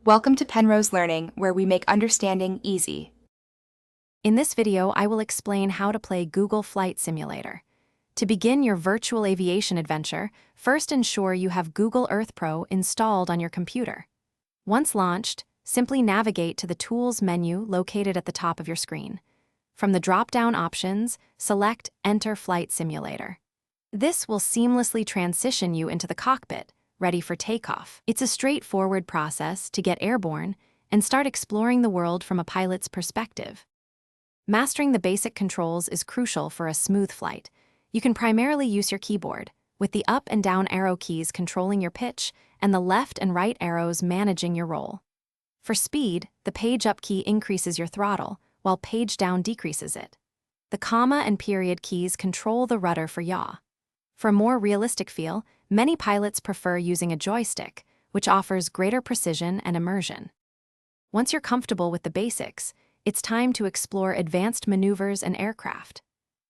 Welcome to Penrose Learning, where we make understanding easy. In this video, I will explain how to play Google Flight Simulator. To begin your virtual aviation adventure, first ensure you have Google Earth Pro installed on your computer. Once launched, simply navigate to the Tools menu located at the top of your screen. From the drop-down options, select Enter Flight Simulator. This will seamlessly transition you into the cockpit, ready for takeoff. It's a straightforward process to get airborne and start exploring the world from a pilot's perspective. Mastering the basic controls is crucial for a smooth flight. You can primarily use your keyboard, with the up and down arrow keys controlling your pitch and the left and right arrows managing your roll. For speed, the page up key increases your throttle, while page down decreases it. The comma and period keys control the rudder for yaw. For a more realistic feel, many pilots prefer using a joystick, which offers greater precision and immersion. Once you're comfortable with the basics, it's time to explore advanced maneuvers and aircraft.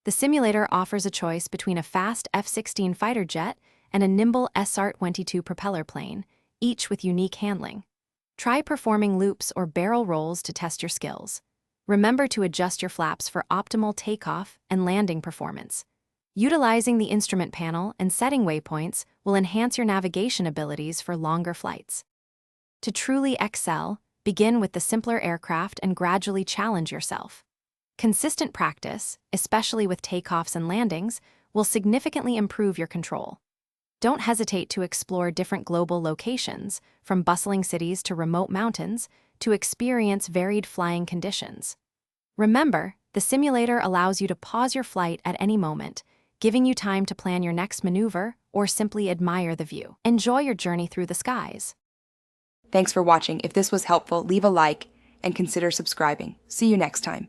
The simulator offers a choice between a fast F-16 fighter jet and a nimble SR-22 propeller plane, each with unique handling. Try performing loops or barrel rolls to test your skills. Remember to adjust your flaps for optimal takeoff and landing performance. Utilizing the instrument panel and setting waypoints will enhance your navigation abilities for longer flights. To truly excel, begin with the simpler aircraft and gradually challenge yourself. Consistent practice, especially with takeoffs and landings, will significantly improve your control. Don't hesitate to explore different global locations, from bustling cities to remote mountains, to experience varied flying conditions. Remember, the simulator allows you to pause your flight at any moment, giving you time to plan your next maneuver or simply admire the view. Enjoy your journey through the skies. Thanks for watching. If this was helpful, leave a like and consider subscribing. See you next time.